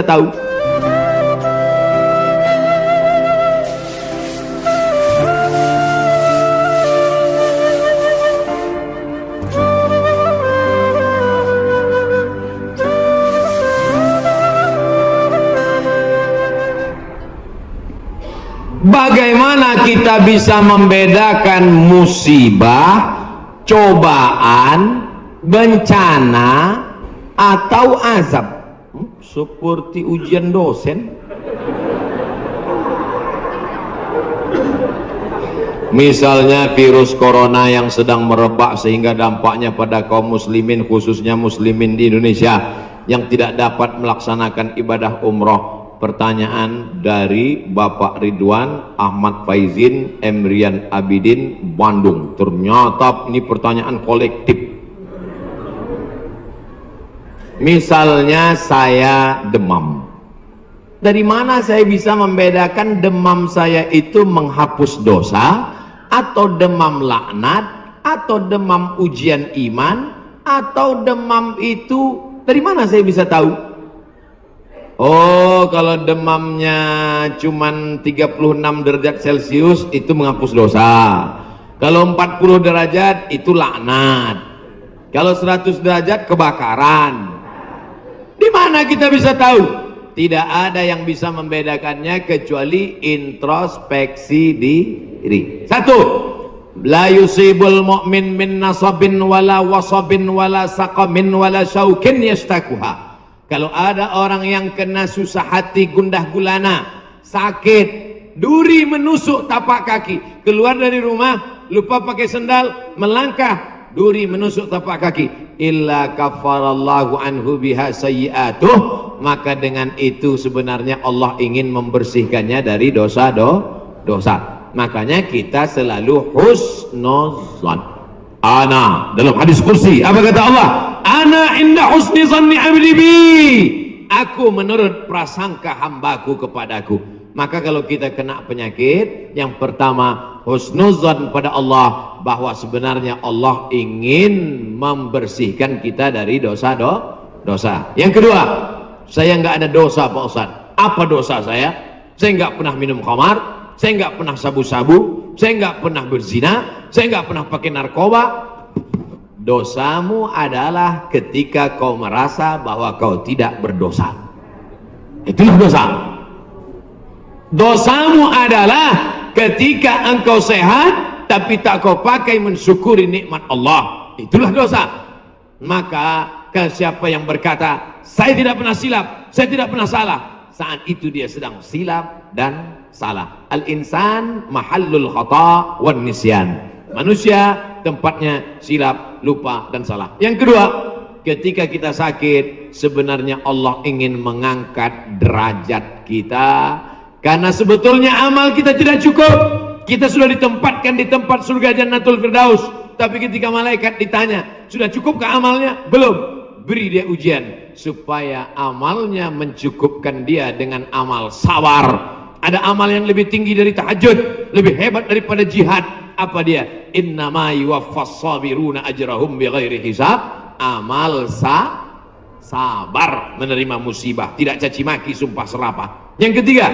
tahu. Bagaimana kita bisa membedakan musibah, cobaan, bencana, atau azab? Seperti ujian dosen. Misalnya virus corona yang sedang merebak sehingga dampaknya pada kaum muslimin, khususnya muslimin di Indonesia yang tidak dapat melaksanakan ibadah umroh. Pertanyaan dari Bapak Ridwan Ahmad Faizin Emrian Abidin, Bandung. Ternyata ini pertanyaan kolektif. Misalnya saya demam, dari mana saya bisa membedakan demam saya itu menghapus dosa, atau demam laknat, atau demam ujian iman, atau demam itu dari mana saya bisa tahu? Oh, kalau demamnya cuman 36 derajat Celcius itu menghapus dosa. Kalau 40 derajat itu laknat. Kalau 100 derajat kebakaran. Di mana kita bisa tahu? Tidak ada yang bisa membedakannya kecuali introspeksi diri. Satu, la yusibul mu'min min nasabin wala wasabin wala saqamin wala syaukin yastakuha. Kalau ada orang yang kena susah hati, gundah gulana, sakit, duri menusuk tapak kaki, keluar dari rumah lupa pakai sendal, melangkah, duri menusuk tapak kaki, illa kafarallahu anhu biha sayyi'atuh, maka dengan itu sebenarnya Allah ingin membersihkannya dari dosa. Makanya kita selalu husnuzan. Ana, dalam hadis kursi apa kata Allah? Ana inda husni zanni abdi bi, aku menurut prasangka hambaku kepadaku. Maka kalau kita kena penyakit, yang pertama husnuzan pada Allah, bahwa sebenarnya Allah ingin membersihkan kita dari dosa. Yang kedua, saya nggak ada dosa Pak Ustaz. Apa dosa saya? Saya nggak pernah minum khamar, saya nggak pernah sabu-sabu, saya nggak pernah berzina, saya nggak pernah pakai narkoba. Dosamu adalah ketika kau merasa bahwa kau tidak berdosa. Itulah dosa. Dosamu adalah ketika engkau sehat tapi tak kau pakai mensyukuri nikmat Allah. Itulah dosa. Maka siapa yang berkata saya tidak pernah silap, saya tidak pernah salah, saat itu dia sedang silap dan salah. Al-insan mahallul khata' wan nisyan. Manusia tempatnya silap, lupa dan salah. Yang kedua, ketika kita sakit, sebenarnya Allah ingin mengangkat derajat kita, karena sebetulnya amal kita tidak cukup. Kita sudah ditempatkan di tempat surga Jannatul Firdaus, tapi ketika malaikat ditanya, sudah cukupkah amalnya? Belum. Beri dia ujian supaya amalnya mencukupkan dia dengan amal sabar. Ada amal yang lebih tinggi dari tahajud, lebih hebat daripada jihad. Apa dia? Innama yuwaffas sabiruna ajrahum bighairi hisab. Amal sabar, menerima musibah, tidak caci maki, sumpah serapah. Yang ketiga,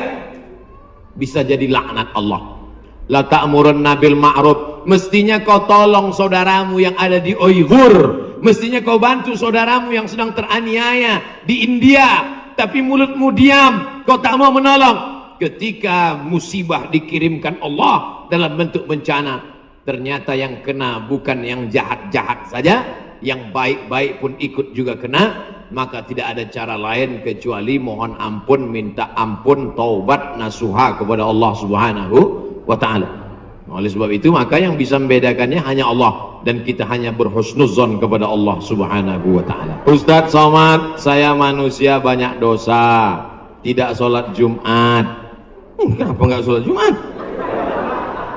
bisa jadi laknat Allah. La ta'murunna bil ma'ruf, mestinya kau tolong saudaramu yang ada di Uighur, mestinya kau bantu saudaramu yang sedang teraniaya di India, tapi mulutmu diam, kau tak mau menolong. Ketika musibah dikirimkan Allah dalam bentuk bencana, ternyata yang kena bukan yang jahat-jahat saja, yang baik-baik pun ikut juga kena. Maka tidak ada cara lain kecuali mohon ampun, minta ampun, taubat nasuha kepada Allah Subhanahu wa ta'ala. Oleh sebab itu maka yang bisa membedakannya hanya Allah, dan kita hanya berhusnuzon kepada Allah Subhanahu wa ta'ala. Ustadz Somad, saya manusia banyak dosa, tidak sholat Jumat. Kenapa nggak sholat Jumat?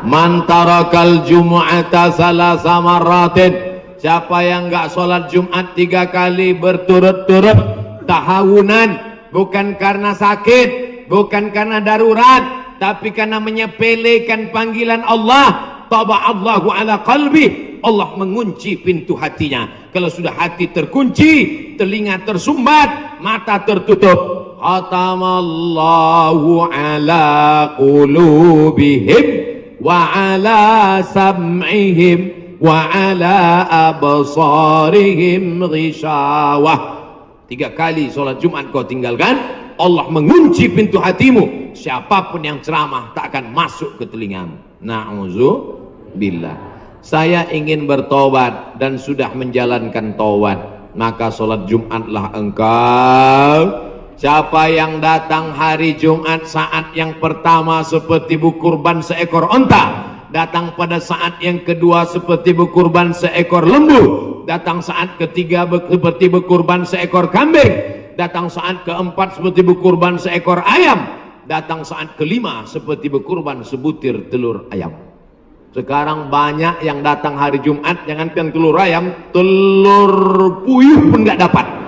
Man tarakal jumu'ata salasa marratin, siapa yang nggak sholat Jumat 3 kali berturut-turut tahawunan, bukan karena sakit, bukan karena darurat, tapi karena menyepelekan panggilan Allah, taba'allahu ala qalbi, Allah mengunci pintu hatinya. Kalau sudah hati terkunci, telinga tersumbat, mata tertutup, khatamallahu ala qulubihim wa ala sam'ihim wa ala absarihim ghishawah. 3 kali sholat Jumat kau tinggalkan, Allah mengunci pintu hatimu. Siapapun yang ceramah tak akan masuk ke telingamu. Na'udzubillah. Saya ingin bertobat dan sudah menjalankan taubat, maka sholat Jumatlah engkau. Siapa yang datang hari Jumat saat yang pertama seperti berkurban seekor onta, datang pada saat yang kedua seperti berkurban seekor lembu, datang saat ketiga seperti berkurban seekor kambing, datang saat keempat seperti berkurban seekor ayam, datang saat kelima seperti berkurban sebutir telur ayam. Sekarang banyak yang datang hari Jumat, jangankan telur ayam, telur puyuh pun nggak dapat.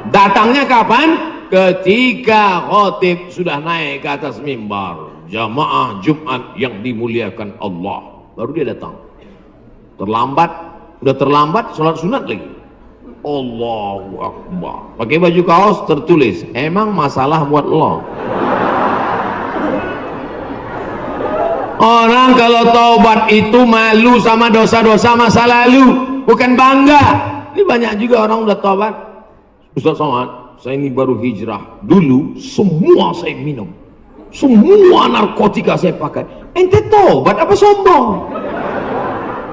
Datangnya kapan? Ketika khotib sudah naik ke atas mimbar, jamaah Jumat yang dimuliakan Allah, baru dia datang. Terlambat, udah terlambat sholat sunat lagi. Allahu Akbar. Pakai baju kaos tertulis, emang masalah buat lo. Orang kalau taubat itu malu sama dosa-dosa masa lalu, bukan bangga. Ini banyak juga orang udah taubat. Ustaz Somad, saya ini baru hijrah. Dulu semua saya minum, semua narkotika saya pakai. Ente taubat apa sombong?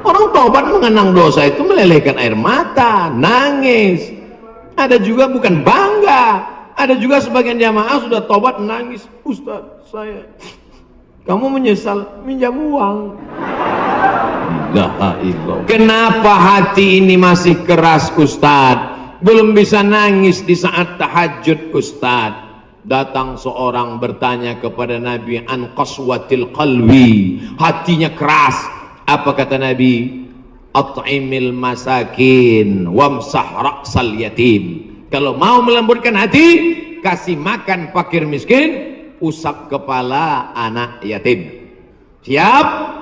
Orang taubat mengenang dosa itu melelehkan air mata, nangis. Ada juga bukan bangga. Ada juga sebagian jamaah sudah taubat nangis. Ustaz, saya, kamu menyesal minjam uang. La ilah. Kenapa hati ini masih keras Ustaz? Belum bisa nangis di saat tahajud Ustaz. Datang seorang bertanya kepada Nabi an qaswatil qalbi, hatinya keras. Apa kata Nabi? At'imil masakin wamsah ra'sal yatim. Kalau mau melembutkan hati, kasih makan fakir miskin, usap kepala anak yatim. Siap?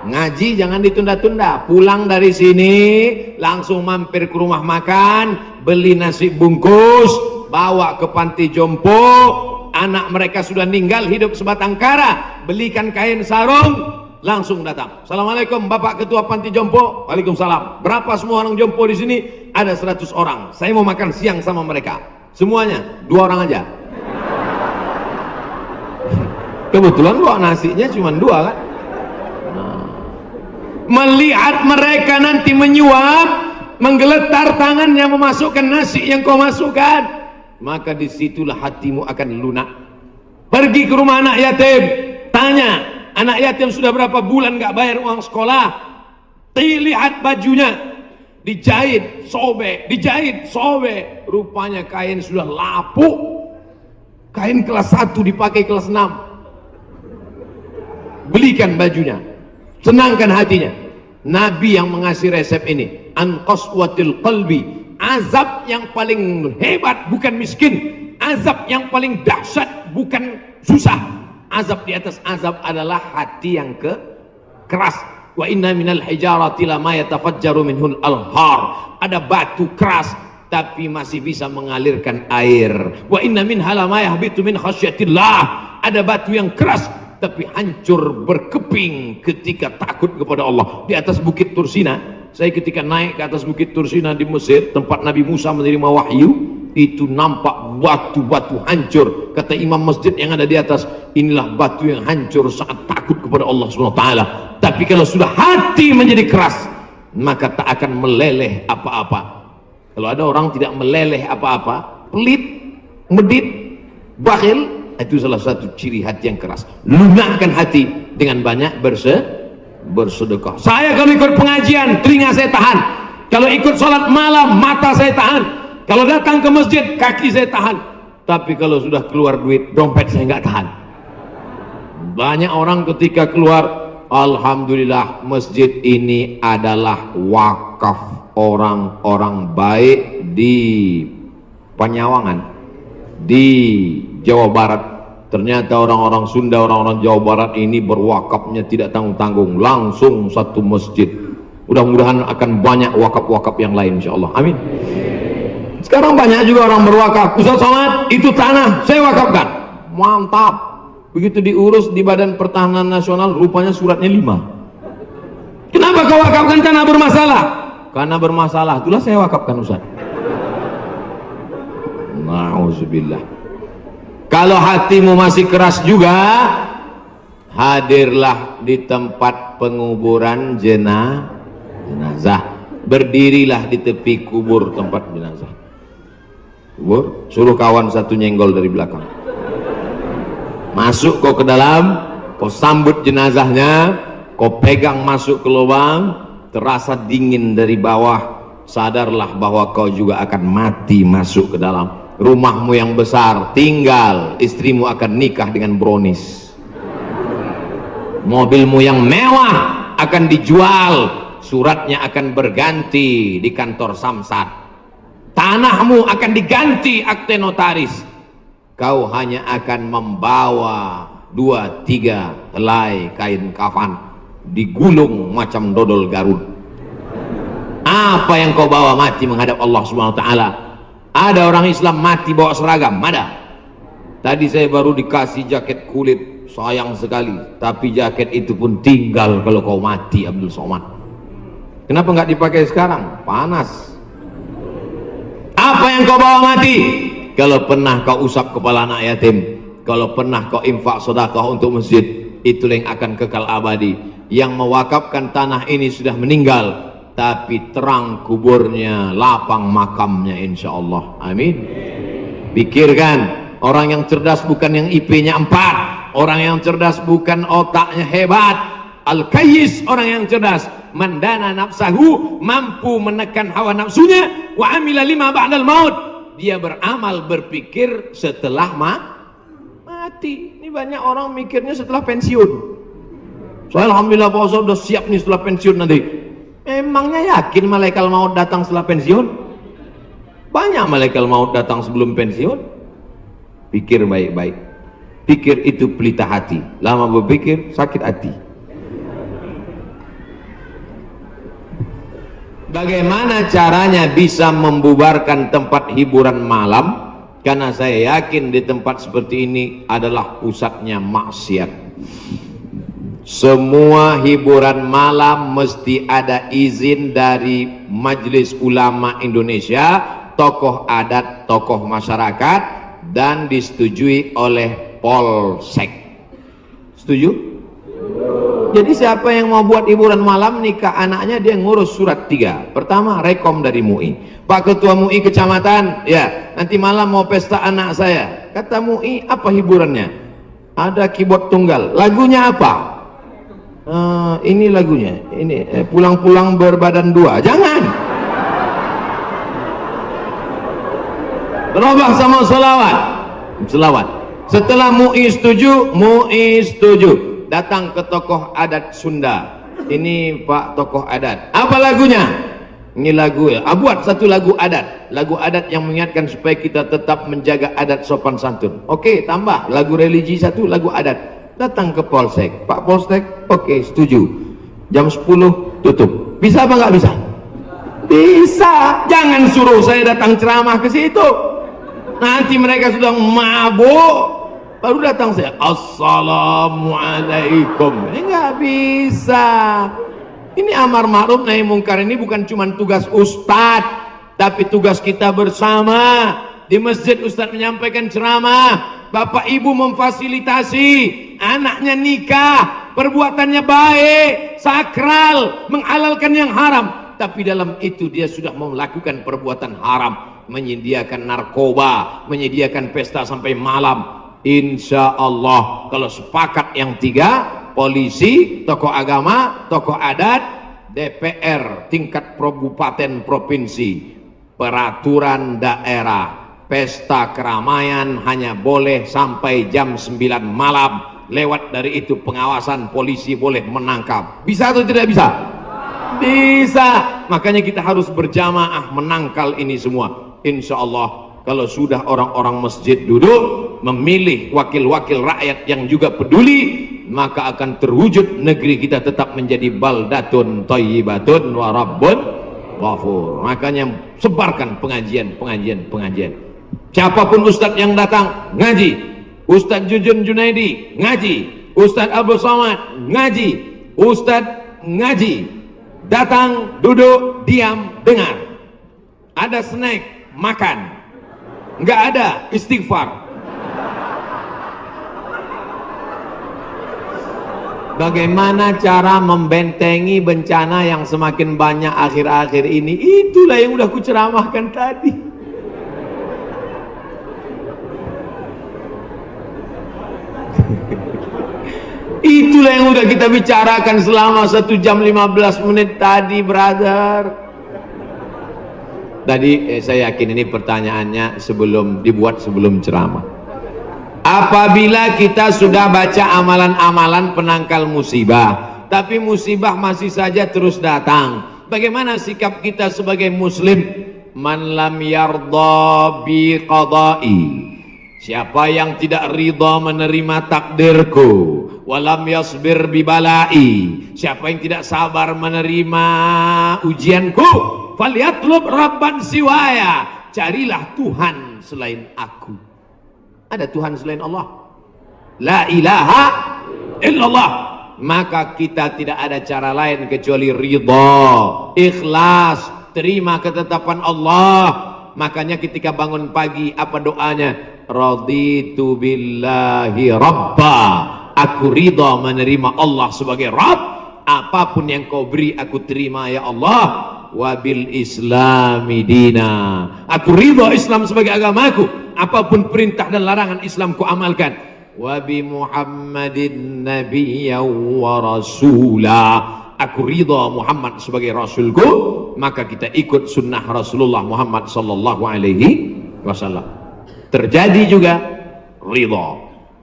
Ngaji jangan ditunda-tunda. Pulang dari sini langsung mampir ke rumah makan, beli nasi bungkus, bawa ke panti jompo. Anak mereka sudah meninggal, hidup sebatang kara, belikan kain sarung, langsung datang. Assalamualaikum Bapak Ketua Panti Jompo. Waalaikumsalam. Berapa semua orang jompo di sini? Ada 100 orang. Saya mau makan siang sama mereka. Semuanya 2 orang aja. Kebetulan bawa nasinya cuma 2 kan. Melihat mereka nanti menyuap, menggeletar tangannya memasukkan nasi yang kau masukkan, maka disitulah hatimu akan lunak. Pergi ke rumah anak yatim, tanya anak yatim sudah berapa bulan gak bayar uang sekolah. Lihat bajunya, dijahit sobek, dijahit sobek, rupanya kain sudah lapuk. Kain kelas 1 dipakai kelas 6. Belikan bajunya, senangkan hatinya. Nabi yang mengasih resep ini, an qaswatil qalbi. Azab yang paling hebat bukan miskin, azab yang paling dahsyat bukan susah. Azab di atas azab adalah hati yang keras. Wa inna minal hijarati lama yatafajjaru minhul alhar. Ada batu keras tapi masih bisa mengalirkan air. Wa inna minha lama yahbitu min khasyatillah. Ada batu yang keras tapi hancur berkeping ketika takut kepada Allah. Di atas bukit Tursina, saya ketika naik ke atas bukit Tursina di Mesir, tempat Nabi Musa menerima wahyu, itu nampak batu-batu hancur. Kata imam masjid yang ada di atas, inilah batu yang hancur saat takut kepada Allah SWT. Tapi kalau sudah hati menjadi keras, maka tak akan meleleh apa-apa. Kalau ada orang tidak meleleh apa-apa, pelit, medit, bakhil, itu salah satu ciri hati yang keras. Lunakkan hati dengan banyak bersedekah. Saya kalau ikut pengajian, telinga saya tahan. Kalau ikut sholat malam, mata saya tahan. Kalau datang ke masjid, kaki saya tahan. Tapi kalau sudah keluar duit, dompet saya nggak tahan. Banyak orang ketika keluar, alhamdulillah masjid ini adalah wakaf orang-orang baik di Panyawangan, di Jawa Barat. Ternyata orang-orang Sunda, orang-orang Jawa Barat ini berwakafnya tidak tanggung-tanggung, langsung satu masjid. Mudah-mudahan akan banyak wakaf-wakaf yang lain insyaallah. Amin. Sekarang banyak juga orang berwakaf. Ustaz Somad, itu tanah saya wakafkan. Mantap. Begitu diurus di Badan Pertahanan Nasional, rupanya suratnya 5. Kenapa kau wakafkan tanah bermasalah? Karena bermasalah, itulah saya wakafkan Ustaz. Na'udzubillah. Kalau hatimu masih keras juga, hadirlah di tempat penguburan jenazah. Berdirilah di tepi kubur tempat jenazah. Kubur, suruh kawan satu nyenggol dari belakang. Masuk kau ke dalam, kau sambut jenazahnya, kau pegang masuk ke lubang, terasa dingin dari bawah, sadarlah bahwa kau juga akan mati masuk ke dalam. Rumahmu yang besar tinggal, istrimu akan nikah dengan brownies. Mobilmu yang mewah akan dijual, suratnya akan berganti di kantor Samsat. Tanahmu akan diganti akte notaris. Kau hanya akan membawa 2-3 helai kain kafan digulung macam dodol Garut. Apa yang kau bawa mati menghadap Allah Subhanahu wa taala? Ada orang Islam mati bawa seragam, ada. Tadi saya baru dikasih jaket kulit, sayang sekali, tapi jaket itu pun tinggal kalau kau mati, Abdul Somad. Kenapa nggak dipakai sekarang? Panas. Apa yang kau bawa mati? Kalau pernah kau usap kepala anak yatim, kalau pernah kau infak sedekah untuk masjid, itulah yang akan kekal abadi. Yang mewakafkan tanah ini sudah meninggal, tapi terang kuburnya, lapang makamnya insya Allah. Amin. Pikirkan, orang yang cerdas bukan yang IP-nya 4, orang yang cerdas bukan otaknya hebat. Al-Kayyis, orang yang cerdas, mandana nafsahu, mampu menekan hawa nafsunya, wa amila lima ba'dal maut, dia beramal berpikir setelah mati. Ini banyak orang mikirnya setelah pensiun. Saya alhamdulillah Pak Ustaz udah siap nih setelah pensiun nanti. Emangnya yakin malaikat maut datang setelah pensiun? Banyak malaikat maut datang sebelum pensiun. Pikir baik-baik. Pikir itu pelita hati. Lama berpikir sakit hati. Bagaimana caranya bisa membubarkan tempat hiburan malam? Karena saya yakin di tempat seperti ini adalah pusatnya maksiat. Semua hiburan malam mesti ada izin dari Majelis Ulama Indonesia, tokoh adat, tokoh masyarakat, dan disetujui oleh Polsek. Setuju? Jadi siapa yang mau buat hiburan malam nikah anaknya, dia ngurus surat 3. Pertama, rekom dari MUI. Pak Ketua MUI Kecamatan, ya nanti malam mau pesta anak saya. Kata MUI, apa hiburannya? Ada keyboard tunggal. Lagunya apa? Ini lagunya, ini pulang-pulang berbadan 2. Jangan. Berubah sama selawat. Setelah MUI setuju, datang ke tokoh adat Sunda. Ini Pak tokoh adat. Apa lagunya? Ini lagu ya. Buat satu lagu adat. Lagu adat yang mengingatkan supaya kita tetap menjaga adat sopan santun. Oke, tambah lagu religi satu, lagu adat. Datang ke Polsek. Pak Polsek, oke, setuju. Jam 10 tutup. Bisa apa nggak bisa? Bisa. Jangan suruh saya datang ceramah ke situ. Nanti mereka sudah mabuk, baru datang saya, assalamualaikum. Ini nggak bisa. Ini amar ma'ruf nahi mungkar ini bukan cuma tugas ustadz, tapi tugas kita bersama. Di masjid ustadz menyampaikan ceramah, bapak ibu memfasilitasi, anaknya nikah, perbuatannya baik, sakral, menghalalkan yang haram, tapi dalam itu dia sudah melakukan perbuatan haram, menyediakan narkoba, menyediakan pesta sampai malam. Insya Allah kalau sepakat yang 3, polisi, tokoh agama, tokoh adat, DPR tingkat kabupaten provinsi, peraturan daerah, pesta keramaian hanya boleh sampai jam 9 malam. Lewat dari itu pengawasan polisi boleh menangkap. Bisa atau tidak bisa? Bisa. Makanya kita harus berjamaah menangkal ini semua. Insya Allah kalau sudah orang-orang masjid duduk memilih wakil-wakil rakyat yang juga peduli, maka akan terwujud negeri kita tetap menjadi baldatun thayyibatun wa rabbun ghafur. Makanya sebarkan pengajian. Siapapun ustadz yang datang ngaji. Ustadz Jujun Junaidi ngaji, Ustadz Abdul Somad ngaji, Ustadz ngaji, datang, duduk, diam, dengar. Ada snack, makan. Nggak ada, istighfar. Bagaimana cara membentengi bencana yang semakin banyak akhir-akhir ini? Itulah yang udah kuceramahkan tadi. Itulah yang udah kita bicarakan selama 1 jam 15 menit tadi, brother. Tadi saya yakin ini pertanyaannya dibuat sebelum ceramah. Apabila kita sudah baca amalan-amalan penangkal musibah, tapi musibah masih saja terus datang, bagaimana sikap kita sebagai muslim? Man lam yardha bi qada'i, siapa yang tidak ridha menerima takdirku, walam yasbir bi balai, siapa yang tidak sabar menerima ujianku, falyatlub rabban siwaya, carilah Tuhan selain aku. Ada Tuhan selain Allah? La ilaha illallah. Maka kita tidak ada cara lain kecuali ridha, ikhlas, terima ketetapan Allah. Makanya ketika bangun pagi apa doanya? Raditu billahi rabba, aku ridha menerima Allah sebagai Rabb. Apapun yang kau beri aku terima ya Allah. Wabil islami dina, aku ridha Islam sebagai agamaku, apapun perintah dan larangan Islam ku amalkan. Wabi Muhammadin nabiyya wa rasula, aku ridha Muhammad sebagai rasulku, maka kita ikut sunnah Rasulullah Muhammad sallallahu alaihi wasallam. Terjadi juga ridha.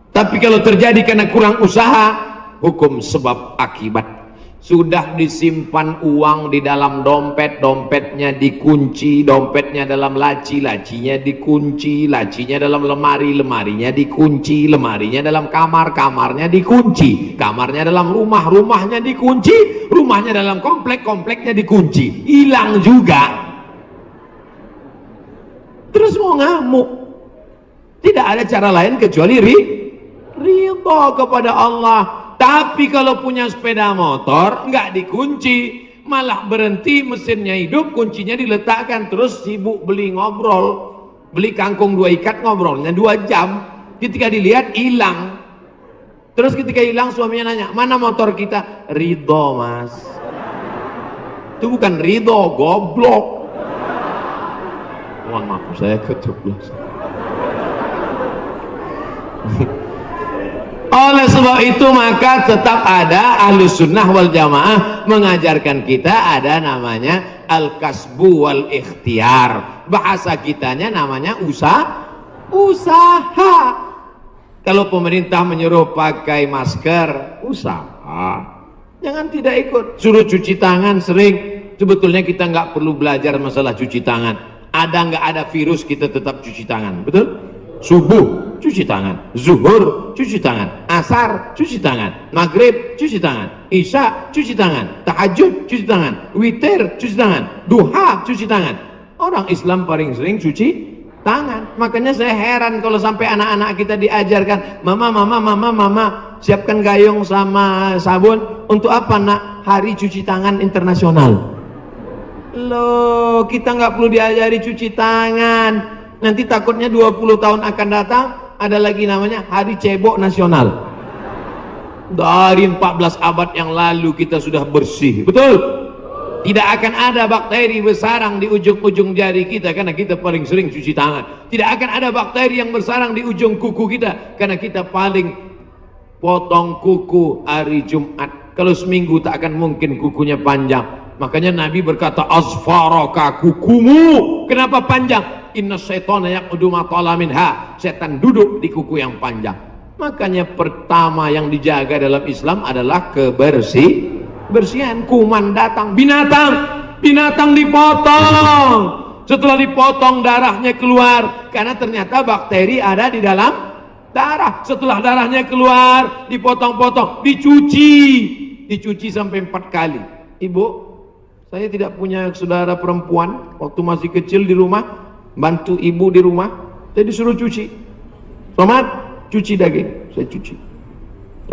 Tapi kalau terjadi karena kurang usaha, hukum sebab akibat. Sudah disimpan uang di dalam dompet, dompetnya dikunci, dompetnya dalam laci, lacinya dikunci, lacinya dalam lemari, lemarinya dikunci, lemarinya dalam kamar, kamarnya dikunci, kamarnya dalam rumah, rumahnya dikunci, rumahnya dalam komplek, kompleknya dikunci, hilang juga. Terus mau ngamuk. Tidak ada cara lain kecuali ridha kepada Allah. Tapi kalau punya sepeda motor nggak dikunci, malah berhenti, mesinnya hidup, kuncinya diletakkan, terus sibuk beli ngobrol, beli kangkung 2 ikat, ngobrolnya 2 jam. Ketika dilihat hilang. Terus ketika hilang suaminya nanya, mana motor kita? Ridho mas. Itu bukan ridho, goblok. Mohon maaf saya keceblosan. Oleh sebab itu maka tetap ada Ahlus Sunnah wal Jamaah mengajarkan kita ada namanya al-kasbu wal ikhtiar. Bahasa kitanya namanya usaha. Kalau pemerintah menyuruh pakai masker, usaha. Jangan tidak ikut. Suruh cuci tangan sering. Sebetulnya kita nggak perlu belajar masalah cuci tangan. Ada nggak ada virus kita tetap cuci tangan, betul? Subuh cuci tangan, zuhur cuci tangan, asar cuci tangan, maghrib cuci tangan, isya cuci tangan, tahajud cuci tangan, witir cuci tangan, duha cuci tangan. Orang Islam paling sering cuci tangan. Makanya saya heran kalau sampai anak-anak kita diajarkan, mama siapkan gayung sama sabun. Untuk apa nak? Hari cuci tangan internasional. Loh, kita nggak perlu diajari cuci tangan. Nanti takutnya 20 tahun akan datang ada lagi namanya Hari Cebok Nasional. Dari 14 abad yang lalu kita sudah bersih, betul? Tidak akan ada bakteri bersarang di ujung-ujung jari kita karena kita paling sering cuci tangan. Tidak akan ada bakteri yang bersarang di ujung kuku kita karena kita paling potong kuku hari Jumat. Kalau seminggu tak akan mungkin kukunya panjang. Makanya Nabi berkata, asfaraka, kukumu kenapa panjang? Inna syaitana yaqudu ma tala minha, setan duduk di kuku yang panjang. Makanya pertama yang dijaga dalam Islam adalah kebersihan. Kuman datang, binatang dipotong. Setelah dipotong darahnya keluar karena ternyata bakteri ada di dalam darah. Setelah darahnya keluar dipotong-potong, dicuci sampai 4 kali. Ibu, Saya tidak punya saudara perempuan, waktu masih kecil di rumah, bantu ibu di rumah, saya disuruh cuci. Selamat, cuci daging, saya cuci.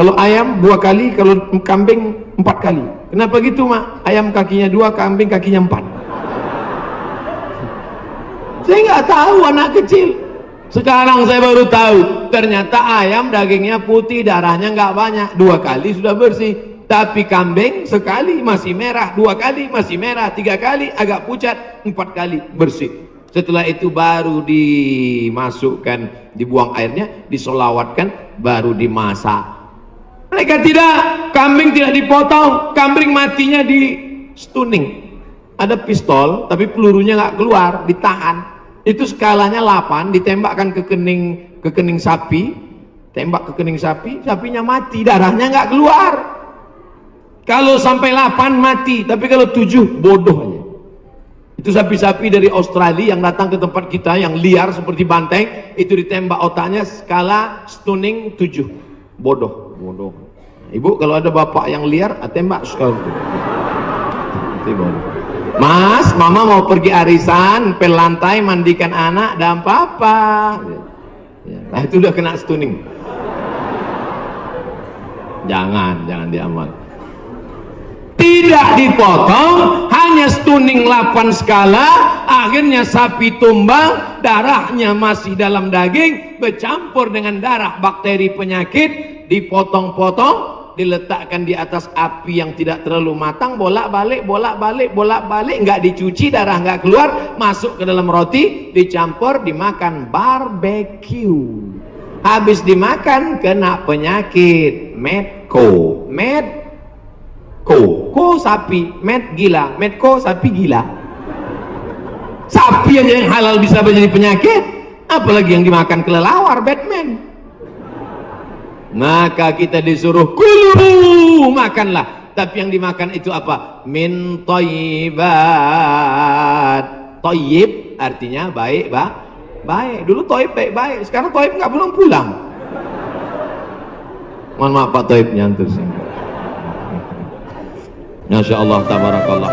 Kalau ayam 2 kali, kalau kambing 4 kali. Kenapa gitu, Mak? Ayam kakinya 2, kambing kakinya 4. Saya nggak tahu, anak kecil. Sekarang saya baru tahu, ternyata ayam dagingnya putih, darahnya nggak banyak, 2 kali sudah bersih. Tapi kambing sekali masih merah, 2 kali masih merah, 3 kali agak pucat, 4 kali bersih. Setelah itu baru dimasukkan, dibuang airnya, disolawatkan, baru dimasak. Mereka tidak, kambing tidak dipotong, kambing matinya di stunning. Ada pistol, tapi pelurunya nggak keluar, ditahan. Itu skalanya 8, ditembakkan ke kening sapi, tembak ke kening sapi, sapinya mati, darahnya nggak keluar. Kalau sampai 8 mati, tapi kalau 7 bodoh aja. Itu sapi-sapi dari Australia yang datang ke tempat kita yang liar seperti banteng, itu ditembak otaknya skala stunning 7. Bodoh. Ibu kalau ada bapak yang liar, tembak skala itu. Mas, mama mau pergi arisan, pel lantai, mandikan anak, dan papa. Nah itu udah kena stunning. Jangan diamal. Tidak dipotong, hanya stunning 8 skala, akhirnya sapi tumbang, darahnya masih dalam daging, bercampur dengan darah bakteri penyakit, dipotong-potong, diletakkan di atas api yang tidak terlalu matang, bolak-balik, nggak dicuci, darah nggak keluar, masuk ke dalam roti, dicampur, dimakan, barbecue. Habis dimakan, kena penyakit, medco, ko sapi, med gila, medco sapi gila. Sapi aja yang halal bisa menjadi penyakit, apalagi yang dimakan kelelawar, Batman. Maka kita disuruh kulu, makanlah. Tapi yang dimakan itu apa? Min thayyibat. Thayyib artinya baik, baik. Dulu thayyib baik, sekarang thayyib nggak pulang. Mohon maaf Pak Thayyib nyantur sih. Masya Allah, tabarakallah.